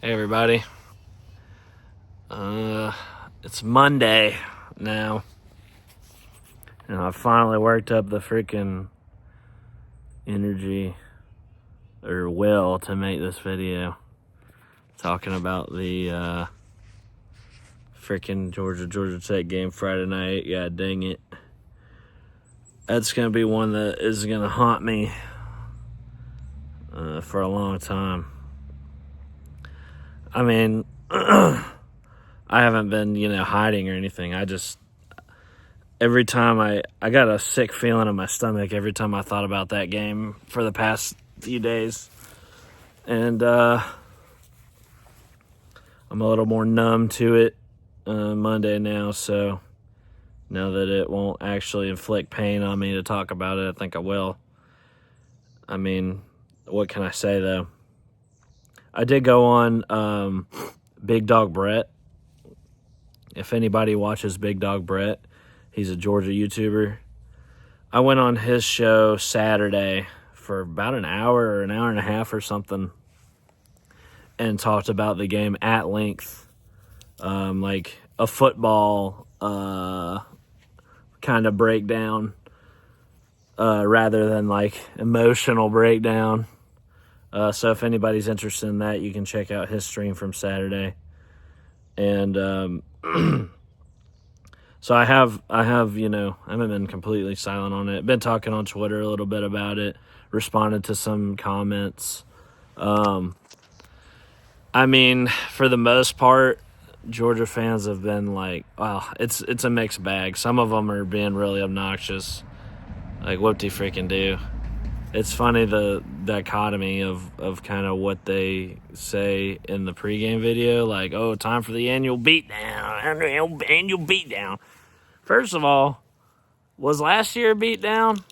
Hey everybody. It's Monday now. And I finally worked up the freaking energy or will to make this video. Talking about the freaking Georgia Tech game Friday night. Yeah, dang it. That's going to be one that is going to haunt me for a long time. I mean, I haven't been, hiding or anything. I just, every time I got a sick feeling in my stomach every time I thought about that game for the past few days. And I'm a little more numb to it Monday now, so now that it won't actually inflict pain on me to talk about it, I think I will. I mean, what can I say, though? I did go on Big Dog Brett. If anybody watches Big Dog Brett, he's a Georgia YouTuber. I went on his show Saturday for about an hour or an hour and a half or something and talked about the game at length, like a football kind of breakdown rather than like emotional breakdown. So if anybody's interested in that, you can check out his stream from Saturday. And so I have, I haven't been completely silent on it. Been talking on Twitter a little bit about it, responded to some comments. I mean, for the most part, Georgia fans have been like, wow, it's a mixed bag. Some of them are being really obnoxious. Like, whoop-de-freaking-do. It's funny, the dichotomy of kind of what they say in the pregame video, like, oh, time for the annual beatdown. First of all, was last year a beatdown?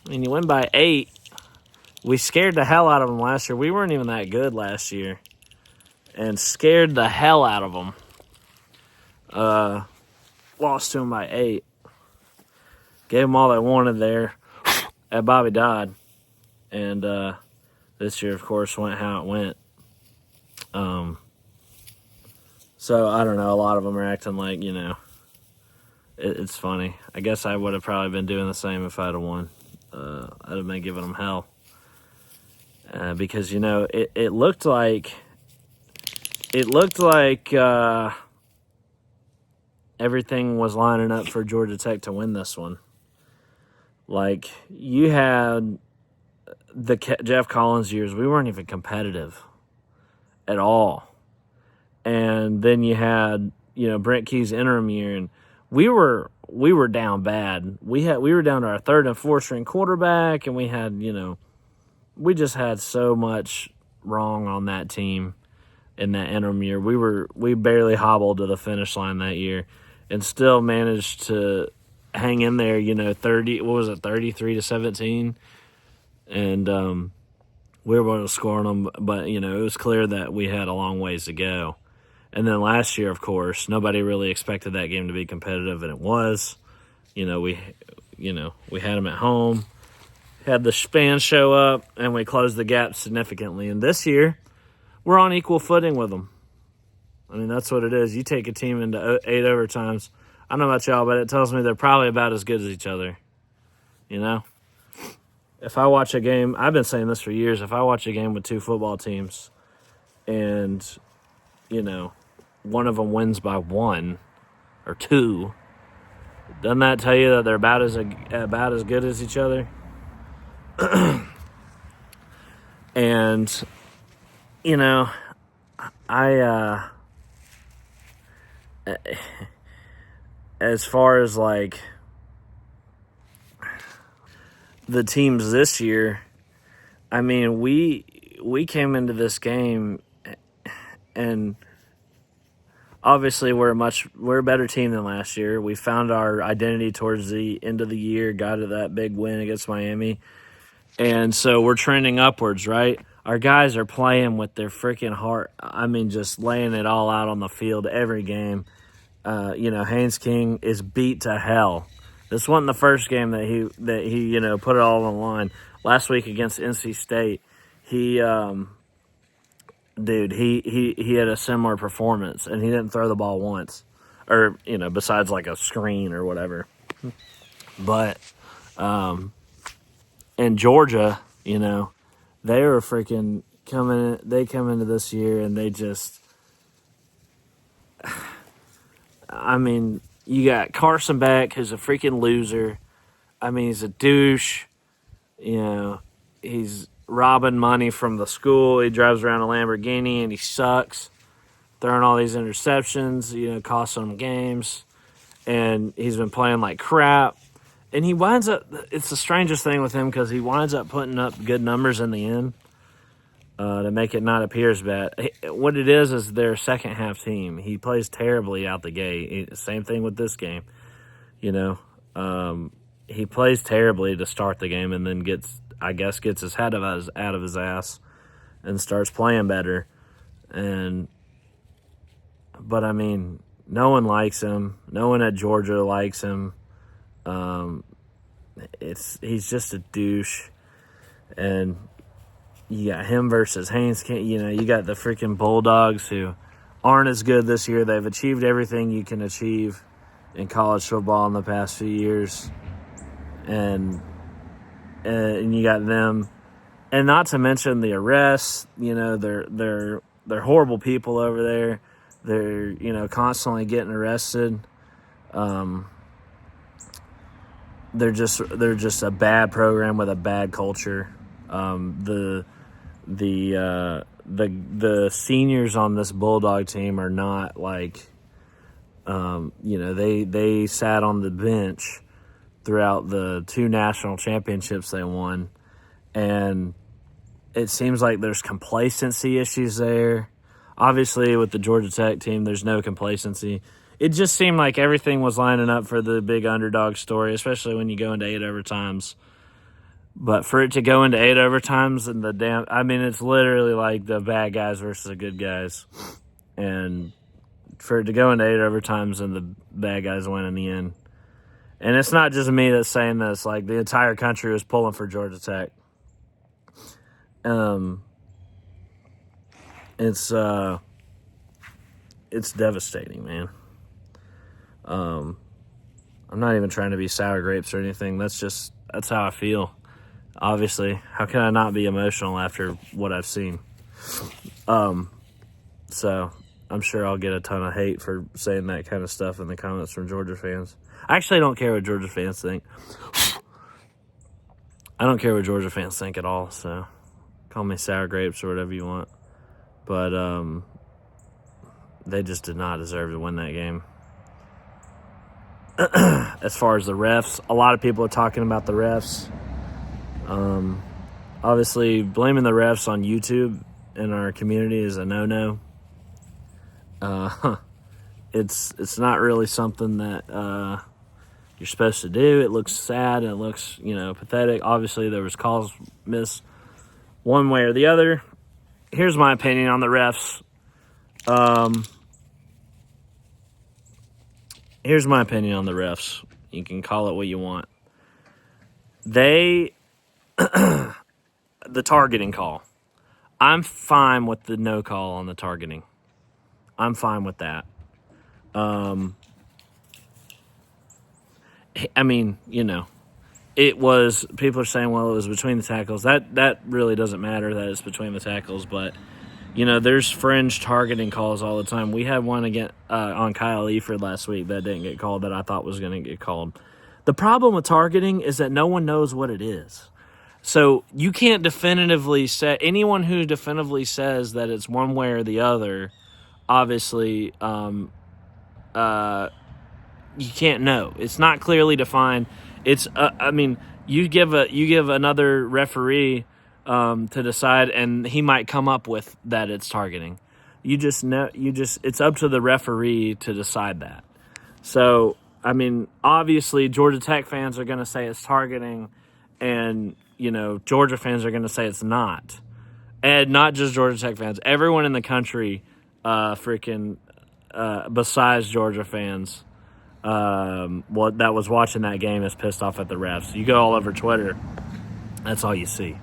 I mean, you win by 8. We scared the hell out of them last year. We weren't even that good last year. And scared the hell out of them. Lost to them by 8. Gave them all they wanted there at Bobby Dodd. And this year, of course, went how it went. So, I don't know. A lot of them are acting like, it's funny. I guess I would have probably been doing the same if I'd have won. I'd have been giving them hell. Because, it looked like everything was lining up for Georgia Tech to win this one. Like, you had the Jeff Collins years, we weren't even competitive at all. And then you had, Brent Key's interim year, and we were down bad. We were down to our third and fourth string quarterback, and we had, we just had so much wrong on that team in that interim year. We barely hobbled to the finish line that year and still managed to hang in there, 33-17. And we were able to score on them, but, it was clear that we had a long ways to go. And then last year, of course, nobody really expected that game to be competitive, and it was. We had them at home, had the fans show up, and we closed the gap significantly. And this year, we're on equal footing with them. I mean, that's what it is. You take a team into 8 overtimes. I don't know about y'all, but it tells me they're probably about as good as each other. If I watch a game, I've been saying this for years, if I watch a game with 2 football teams and, one of them wins by 1 or 2, doesn't that tell you that they're about as good as each other? And, as far as, like, the teams this year, I mean, we came into this game, and obviously we're a better team than last year. We found our identity towards the end of the year, got to that big win against Miami, and so we're trending upwards, right? Our guys are playing with their freaking heart. I mean, just laying it all out on the field every game. Haynes King is beat to hell. This wasn't the first game that he put it all on the line. Last week against NC State, he dude, he had a similar performance, and he didn't throw the ball once, or besides like a screen or whatever. But in Georgia, they were freaking coming. They come into this year and they just, I mean, you got Carson Beck, who's a freaking loser. I mean, he's a douche. He's robbing money from the school. He drives around a Lamborghini and he sucks. Throwing all these interceptions, costing him games. And he's been playing like crap. And he winds up, it's the strangest thing with him because he winds up putting up good numbers in the end to make it not appear as bad. What it is their second half team. He plays terribly out the gate. Same thing with this game. He plays terribly to start the game and then gets his head out of his ass and starts playing better. But I mean, no one likes him. No one at Georgia likes him. He's just a douche, and you got him versus Haynes. You got the freaking Bulldogs who aren't as good this year. They've achieved everything you can achieve in college football in the past few years, and you got them, and not to mention the arrests. They're horrible people over there. They're constantly getting arrested. They're just a bad program with a bad culture. The seniors on this Bulldog team are not like, they sat on the bench throughout the 2 national championships they won, and it seems like there's complacency issues there. Obviously, with the Georgia Tech team, there's no complacency. It just seemed like everything was lining up for the big underdog story, especially when you go into 8 overtimes. But for it to go into 8 overtimes and it's literally like the bad guys versus the good guys. And for it to go into 8 overtimes and the bad guys win in the end. And it's not just me that's saying this. Like, the entire country was pulling for Georgia Tech. It's devastating, man. I'm not even trying to be sour grapes or anything. That's how I feel. Obviously, how can I not be emotional after what I've seen? So I'm sure I'll get a ton of hate for saying that kind of stuff in the comments from Georgia fans. I actually don't care what Georgia fans think. I don't care what Georgia fans think at all, so call me sour grapes or whatever you want. But they just did not deserve to win that game. As far as the refs, a lot of people are talking about the refs. Obviously, blaming the refs on YouTube in our community is a no-no. It's not really something that you're supposed to do. It looks sad and it looks, pathetic. Obviously, there was calls missed one way or the other. Here's my opinion on the refs. Here's my opinion on the refs. You can call it what you want. The targeting call. I'm fine with the no call on the targeting. I'm fine with that. It was, people are saying, well, it was between the tackles. That really doesn't matter that it's between the tackles, but there's fringe targeting calls all the time. We had one again on Kyle Eford last week that didn't get called that I thought was going to get called. The problem with targeting is that no one knows what it is. So you can't definitively say, anyone who definitively says that it's one way or the other, obviously, you can't know. It's not clearly defined. It's, you give another referee to decide, and he might come up with that it's targeting. It's up to the referee to decide that. So, obviously, Georgia Tech fans are going to say it's targeting, and, Georgia fans are going to say it's not. And not just Georgia Tech fans. Everyone in the country, besides Georgia fans, that was watching that game is pissed off at the refs. You go all over Twitter, that's all you see,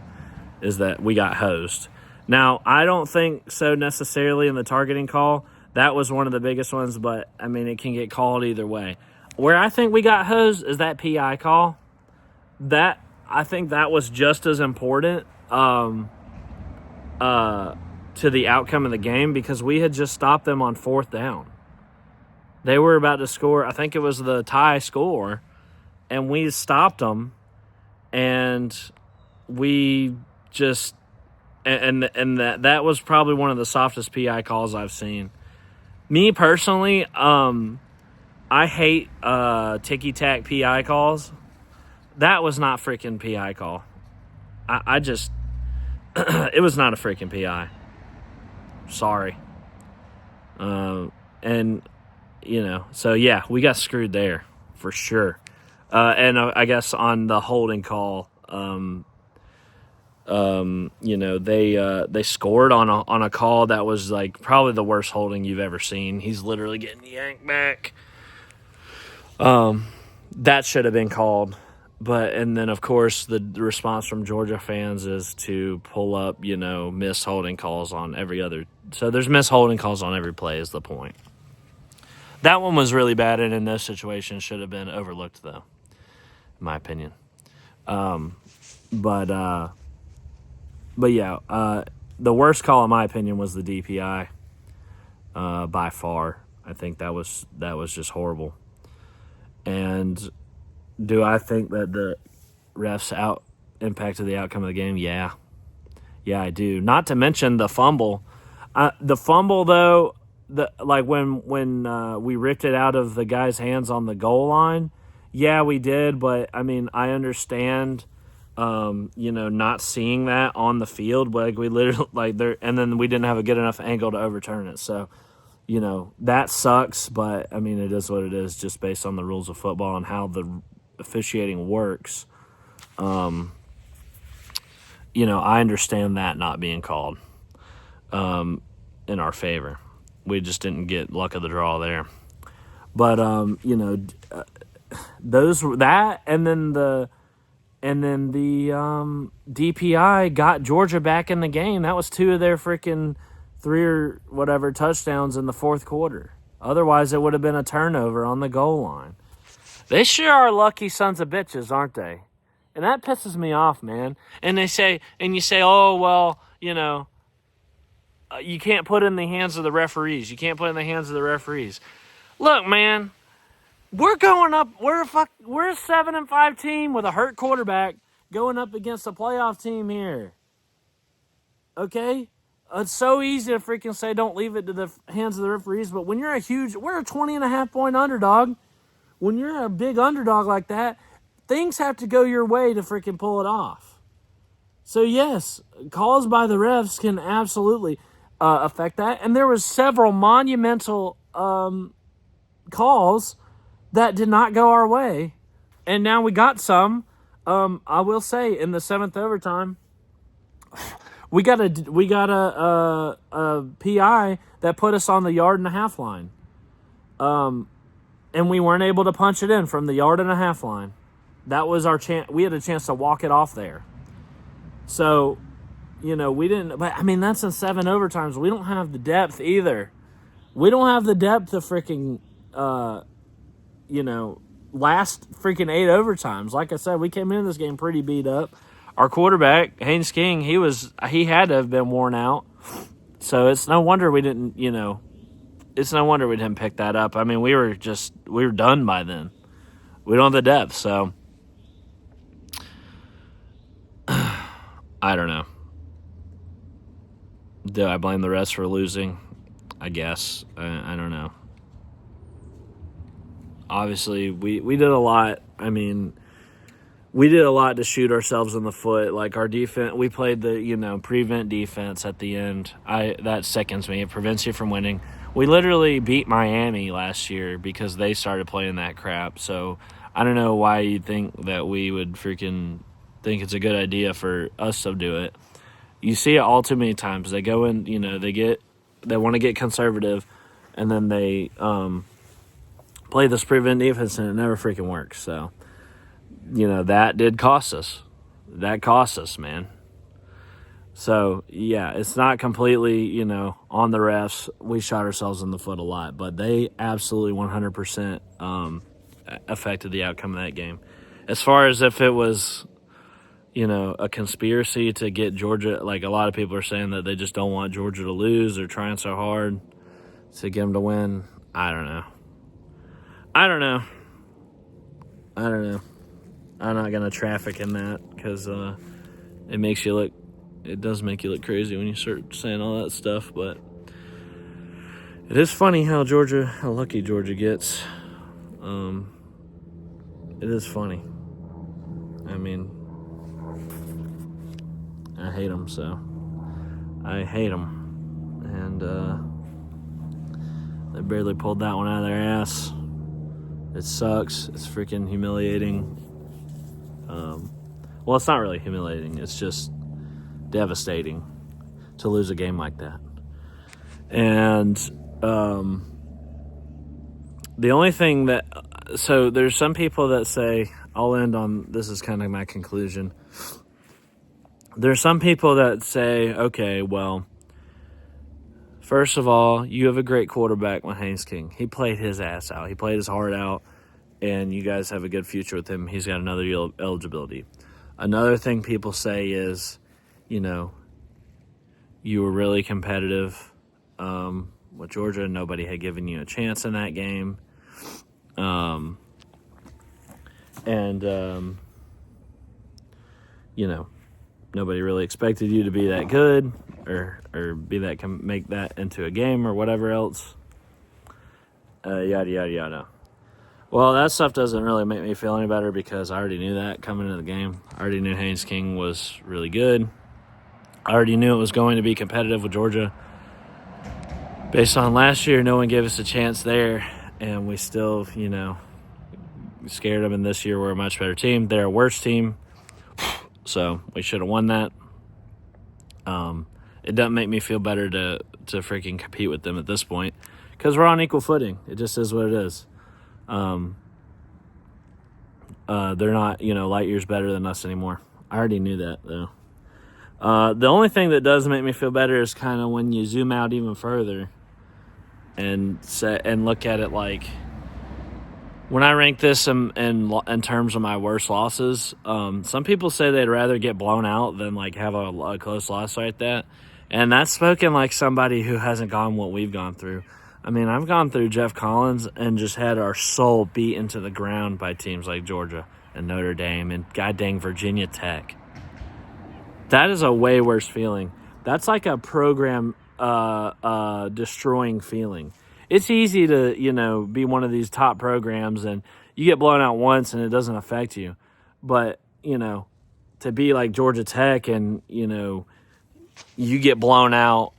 is that we got hosed. Now, I don't think so necessarily in the targeting call. That was one of the biggest ones, but, I mean, it can get called either way. Where I think we got hosed is that PI call. I think that was just as important to the outcome of the game because we had just stopped them on 4th down. They were about to score, I think it was the tie score, and we stopped them, and we just and that was probably one of the softest PI calls I've seen. Me personally, I hate ticky-tack PI calls. That was not freaking PI call. I just it was not a freaking PI. Sorry. And so yeah, we got screwed there for sure. And I guess on the holding call, they scored on a call that was like probably the worst holding you've ever seen. He's literally getting yanked back. That should have been called. And then, of course, the response from Georgia fans is to pull up, missed holding calls on every other. So there's missed holding calls on every play is the point. That one was really bad, and in those situations should have been overlooked, though, in my opinion. But yeah, the worst call, in my opinion, was the DPI by far. I think that was just horrible. And do I think that the refs impacted the outcome of the game? Yeah, I do. Not to mention the fumble. The fumble, though, when we ripped it out of the guy's hands on the goal line, yeah, we did. But I mean, I understand, not seeing that on the field. But we literally and then we didn't have a good enough angle to overturn it. So, that sucks. But I mean, it is what it is, just based on the rules of football and how the officiating works. I understand that not being called in our favor. We just didn't get luck of the draw there. But and then the DPI got Georgia back in the game. That was 2 of their freaking 3 or whatever touchdowns in the 4th quarter. Otherwise, it would have been a turnover on the goal line. They sure are lucky sons of bitches, aren't they? And that pisses me off, man. And you say, oh, well, you can't put it in the hands of the referees. You can't put it in the hands of the referees. Look, man, we're going up. We're a 7-5 team with a hurt quarterback going up against a playoff team here. Okay? It's so easy to freaking say don't leave it to the hands of the referees, but when we're a 20.5-point underdog. When you're a big underdog like that, things have to go your way to freaking pull it off. So, yes, calls by the refs can absolutely affect that. And there was several monumental calls that did not go our way. And now we got some. I will say, in the 7th overtime, we got a PI that put us on the 1.5-yard line. And we weren't able to punch it in from the 1.5-yard line. That was our chance. We had a chance to walk it off there. So, we didn't. But, I mean, that's in 7 overtimes. We don't have the depth either. We don't have the depth to freaking, last freaking 8 overtimes. Like I said, we came into this game pretty beat up. Our quarterback, Haynes King, he had to have been worn out. So it's no wonder we didn't, It's no wonder we didn't pick that up. I mean, we were done by then. We don't have the depth, so I don't know. Do I blame the refs for losing? I guess. I don't know. Obviously, we did a lot. I mean, we did a lot to shoot ourselves in the foot. Like our defense, we played the prevent defense at the end. That sickens me. It prevents you from winning. We literally beat Miami last year because they started playing that crap. So I don't know why you think that we would freaking think it's a good idea for us to do it. You see it all too many times. They go in, they want to get conservative, and then they play this prevent defense, and it never freaking works. So, that did cost us. That cost us, man. So, yeah, it's not completely, on the refs. We shot ourselves in the foot a lot, but they absolutely 100% affected the outcome of that game. As far as if it was, a conspiracy to get Georgia, like a lot of people are saying that they just don't want Georgia to lose. They're trying so hard to get them to win. I don't know. I'm not going to traffic in that because it does make you look crazy when you start saying all that stuff, but it is funny how lucky Georgia gets. It is funny. I mean, I hate them, so. I hate them. And they barely pulled that one out of their ass. It sucks. It's freaking humiliating. Well, it's not really humiliating. It's just devastating to lose a game like that. And the only thing that... So there's some people that say... I'll end on... This is kind of my conclusion. There's some people that say, okay, well... First of all, you have a great quarterback with Haynes King. He played his ass out. He played his heart out, and you guys have a good future with him. He's got another year of eligibility. Another thing people say is, you were really competitive with Georgia. Nobody had given you a chance in that game. Nobody really expected you to be that good or make that into a game or whatever else. Yada, yada, yada. Well, that stuff doesn't really make me feel any better because I already knew that coming into the game. I already knew Haynes King was really good. I already knew it was going to be competitive with Georgia. Based on last year, no one gave us a chance there, and we still, scared them. And this year, we're a much better team. They're a worse team. So we should have won that. It doesn't make me feel better to freaking compete with them at this point because we're on equal footing. It just is what it is. They're not, light years better than us anymore. I already knew that, though. The only thing that does make me feel better is kind of when you zoom out even further and look at it like, when I rank this in terms of my worst losses, some people say they'd rather get blown out than like have a close loss like that. And that's spoken like somebody who hasn't gone what we've gone through. I mean, I've gone through Jeff Collins and just had our soul beat into the ground by teams like Georgia and Notre Dame and god dang Virginia Tech. That is a way worse feeling. That's like a program destroying feeling. It's easy to, be one of these top programs and you get blown out once and it doesn't affect you. But, to be like Georgia Tech and, you get blown out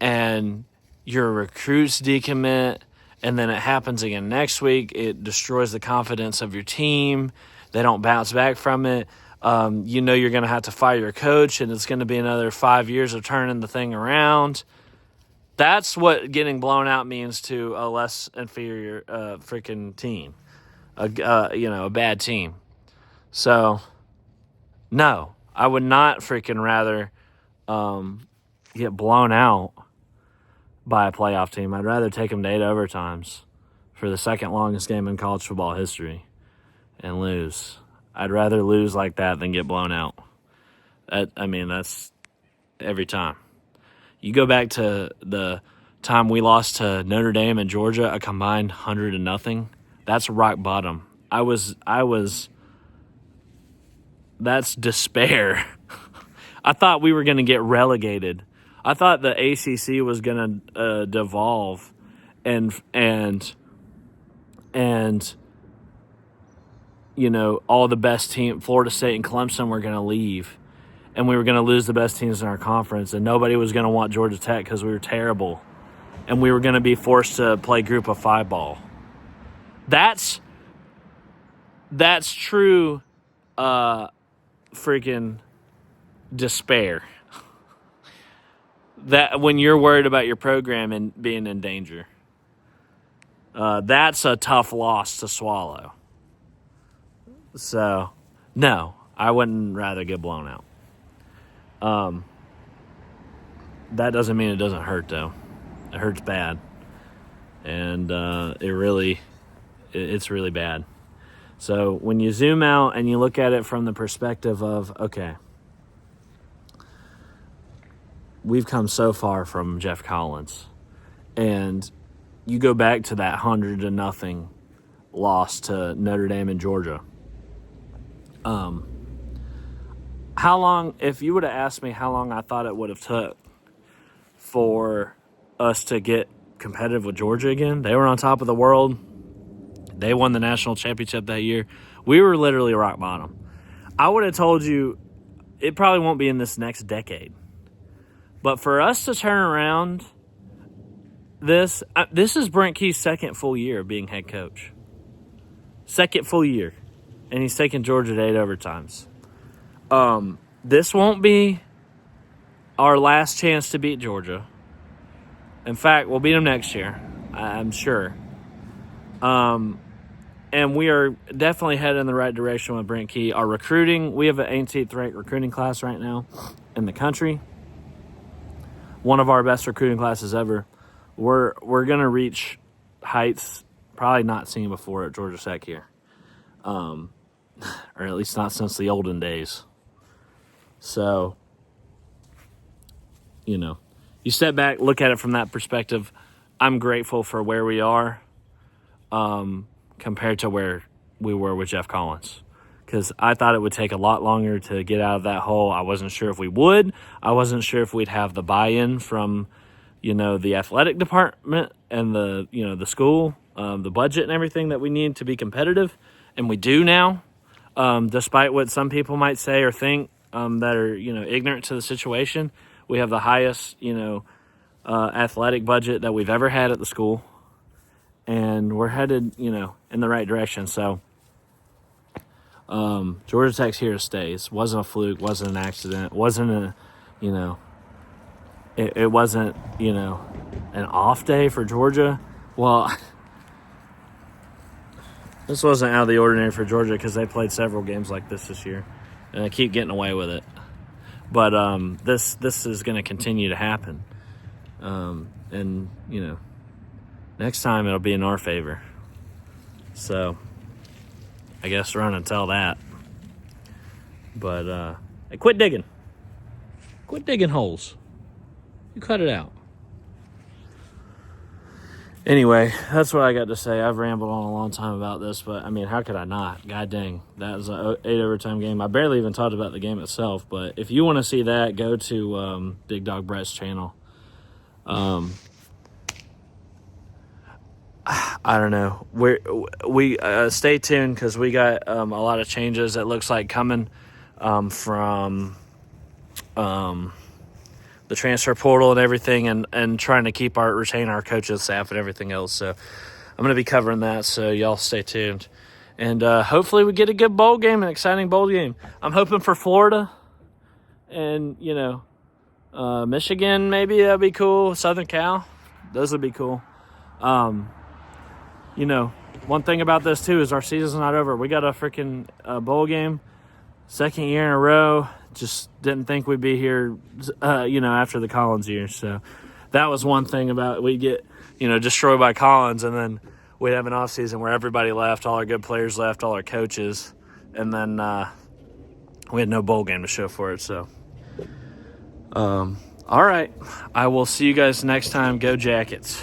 and your recruits decommit and then it happens again next week, it destroys the confidence of your team. They don't bounce back from it. You're going to have to fire your coach and it's going to be another 5 years of turning the thing around. That's what getting blown out means to a less inferior freaking team, a bad team. So, no, I would not freaking rather get blown out by a playoff team. I'd rather take them to 8 overtimes for the second longest game in college football history and lose. I'd rather lose like that than get blown out. That's every time. You go back to the time we lost to Notre Dame and Georgia, a combined 100-0. That's rock bottom. That's despair. I thought we were going to get relegated. I thought the ACC was going to devolve and all the best team, Florida State and Clemson, were going to leave. And we were going to lose the best teams in our conference, and nobody was going to want Georgia Tech because we were terrible. And we were going to be forced to play group of 5 ball. That's true freaking despair. That when you're worried about your program and being in danger. That's a tough loss to swallow. So, no, I wouldn't rather get blown out. that doesn't mean it doesn't hurt, though. It hurts bad. And it's really bad. So when you zoom out and you look at it from the perspective of, okay, we've come so far from Jeff Collins, and you go back to that 100-0 loss to Notre Dame and Georgia. How long, if you would have asked me how long I thought it would have took for us to get competitive with Georgia again, they were on top of the world. They won the national championship that year. We were literally rock bottom. I would have told you it probably won't be in this next decade. But for us to turn around, this is Brent Key's second full year of being head coach. Second full year. And he's taken Georgia to 8 overtimes. This won't be our last chance to beat Georgia. In fact, we'll beat them next year, I'm sure. And we are definitely headed in the right direction with Brent Key. Our recruiting, we have an 18th ranked recruiting class right now in the country. One of our best recruiting classes ever. We're going to reach heights probably not seen before at Georgia Tech here. Or at least not since the olden days. So, you step back, look at it from that perspective. I'm grateful for where we are. Compared to where we were with Jeff Collins. Because I thought it would take a lot longer to get out of that hole. I wasn't sure if we would. I wasn't sure if we'd have the buy-in from, the athletic department and the school, the budget and everything that we need to be competitive. And we do now, despite what some people might say or think that are, ignorant to the situation. We have the highest, athletic budget that we've ever had at the school. And we're headed, in the right direction. So, Georgia Tech's here to stay. It wasn't a fluke, wasn't an accident, wasn't it wasn't, an off day for Georgia. Well, this wasn't out of the ordinary for Georgia because they played several games like this year. And they keep getting away with it. But this is going to continue to happen. Next time it'll be in our favor. So, I guess run and tell that. But, hey, quit digging. Quit digging holes. You cut it out. Anyway, that's what I got to say. I've rambled on a long time about this, but, how could I not? God dang. That was an 8 overtime game. I barely even talked about the game itself, but if you want to see that, go to Big Dog Brett's channel. I don't know. We stay tuned because we got a lot of changes. It looks like coming from the transfer portal and everything, and trying to retain our coaching staff and everything else. So I'm going to be covering that. So y'all stay tuned, and hopefully we get a good bowl game, an exciting bowl game. I'm hoping for Florida, and Michigan. Maybe that'd be cool. Southern Cal, those would be cool. One thing about this, too, is our season's not over. We got a freaking bowl game, second year in a row. Just didn't think we'd be here, after the Collins year. So that was one thing about we get, destroyed by Collins, and then we'd have an offseason where everybody left, all our good players left, all our coaches, and then we had no bowl game to show for it. So, all right. I will see you guys next time. Go Jackets.